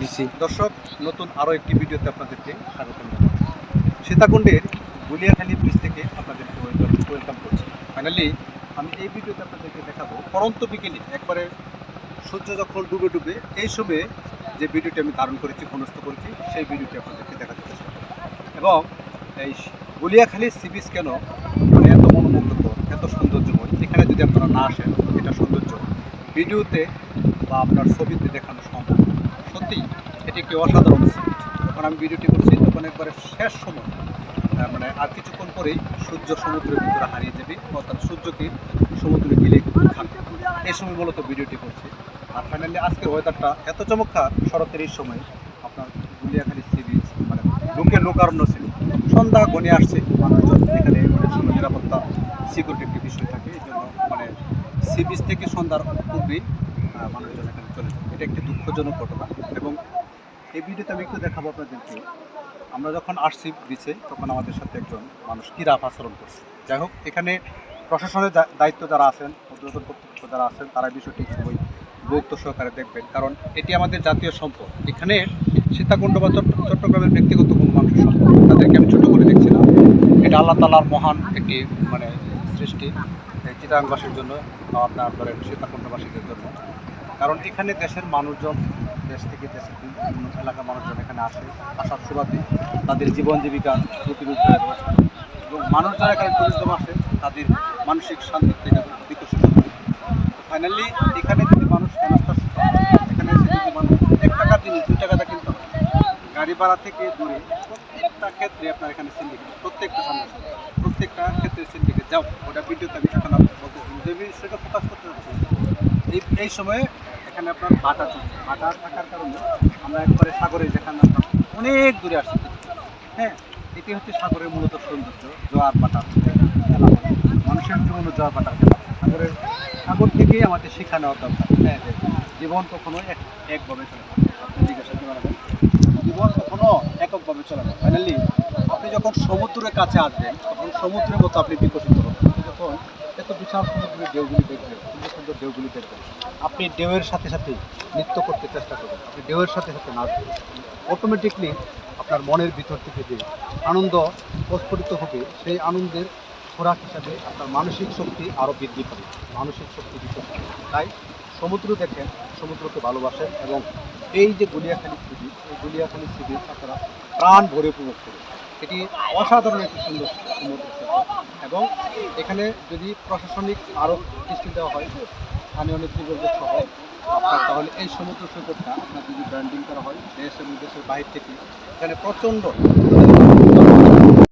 দিছি। দর্শক, নতুন আরও একটি ভিডিওতে আপনাদেরকে স্বাগতম জানাই। সীতাকুণ্ডের গুলিয়াখালী ব্রিজ থেকে আপনাদেরকে ওয়েলকাম করছি। ফাইনালি আমি এই ভিডিওতে আপনাদেরকে দেখাবো পরন্ত বিকেলে একবারে সূর্য যখন ডুবে ডুবে এই সময়ে যে ভিডিওটি আমি ধারণ করেছি, ঘনস্থ করেছি, সেই ভিডিওটি আপনাদেরকে দেখাতে চেষ্টা করব। এবং এই গুলিয়াখালী সি বিচ কেন মানে এত মনোমুগ্ধকর, এত সৌন্দর্যময়, এখানে যদি আপনারা না আসেন এটা সৌন্দর্য ভিডিওতে বা আপনার ছবিতে দেখানো সম্ভব না। সত্যি এটি একটি অসাধারণ স্পট। যখন আমি ভিডিওটি করছি তখন একবারে শেষ সময়, মানে আর কিছুক্ষণ পরেই সূর্য সমুদ্রের ভিতরে হারিয়ে যাবে, অর্থাৎ সূর্যকে সমুদ্রে গিলে খাবে। এই সময় মূলত ভিডিওটি করছি। আর ফাইনালি আজকের ওয়েদারটা এত চমৎকার, শরতের এই সময় আপনার গুলিয়াখালী সি বিচ মানে লোকে লোকারণ্য ছিল। সন্ধ্যা ঘনে আসছে, মানুষজন এখানে অনেক সময় নিরাপত্তা সিকিউরিটি একটি বিষয় থাকে, এই জন্য মানে সি বিচ থেকে সন্ধ্যার পূর্বেই মানুষজন এখানে চলে যায়। এটা একটি দুঃখজনক ঘটনা। এবং এই ভিডিওতে আমি একটু দেখাবো আপনাদেরকে, আমরা যখন আসছি বিচে তখন আমাদের সাথে একজন মানুষ কিরাপ আচরণ করছে। যাই হোক, এখানে প্রশাসনের দায়িত্ব যারা আছেন, উদ্বোধন কর্তৃপক্ষ যারা আছেন, তারা বিষয়টি খুবই গুরুত্ব সহকারে দেখবেন, কারণ এটি আমাদের জাতীয় সম্পদ। এখানে সীতাকুণ্ড বা চট্টগ্রামের ব্যক্তিগত কোনো মানুষের সম্পদ, তাদেরকে আমি ছোটো করে দেখছি না। এটা আল্লাহ তাআলার মহান একটি মানে সৃষ্টি, চিটাগাংবাসীর জন্য বা আপনার ধরেন সীতাকুণ্ডবাসীদের জন্য। কারণ এখানে দেশের মানুষজন, দেশ থেকে দেশের বিভিন্ন এলাকার মানুষজন এখানে আসার সুবাদে তাদের জীবন জীবিকা প্রতিরোধ করে রয়েছে। এবং মানুষ যারা এখানে টুরিজম আসে তাদের মানসিক শান্তির থেকে বিকশিত করে। ফাইনালি এখানে যদি মানুষ এখানে এসে যদি মানুষ 1 টাকার জিনিস 2 টাকাটা কিনতে হয়, গাড়ি ভাড়া থেকে দূরে প্রত্যেকটা ক্ষেত্রে আপনার এখানে সিন্ডিকেট, প্রত্যেকটা সমস্যা, প্রত্যেকটা ক্ষেত্রে সিন্ডিকেট। যাও ওটা ভিডিওতে আমি এখন বলতেছি, যে সেটা ফোকাস করতে হচ্ছে এই সময়ে এখানে আপনার ভাটা চলছে। ভাটা থাকার কারণে আমরা একবারে সাগরে, যেখানে আপনার অনেক দূরে আসছি। হ্যাঁ, এটি হচ্ছে সাগরের মূলত সৌন্দর্য, জোয়ার ভাটার খেলা, মানুষের জীবনে জোয়ার ভাটার খেলা। সাগর থেকেই আমাদের শিক্ষা নেওয়ার দরকার। হ্যাঁ, জীবন কখনো একভাবে চলে না। আপনি জিজ্ঞাসা করতে জীবন কখনো এককভাবে চলে না। ফাইনালি আপনি যখন সমুদ্রের কাছে আসবেন তখন সমুদ্রের মতো আপনি বিকশিত হবেন। আপনি যখন এত বিশাল সমুদ্রের ঢেউগুলি দেখবেন, সুন্দর সুন্দর ঢেউগুলি দেখবেন, আপনি ঢেউয়ের সাথে সাথে নৃত্য করতে চেষ্টা করবেন, আপনি ঢেউয়ের সাথে সাথে নাচবেন। অটোমেটিকলি আপনার মনের ভিতর থেকে যে আনন্দ প্রস্ফুটিত হবে, সেই আনন্দের খোরাক হিসাবে আপনার মানসিক শক্তি আরও বৃদ্ধি পাবে, মানসিক শক্তি বিকশিত হবে। তাই সমুদ্র দেখেন, সমুদ্রকে ভালোবাসেন, এবং এই যে গুলিয়াখালী সি বিচ, এই গুলিয়াখালী সি বিচ আপনারা প্রাণ ভরে উপভোগ করুন। এটি অসাধারণ একটি সুন্দর সমুদ্র সৈকত। এবং এখানে যদি প্রশাসনিক আরও দৃষ্টি দেওয়া হয়, স্থানীয় নেতৃবৃন্দ সহ আপনার, তাহলে এই সমুদ্র সৈকতটা আপনার যদি ব্র্যান্ডিং করা হয় দেশ এবং দেশের বাইরে থেকে, এখানে প্রচণ্ড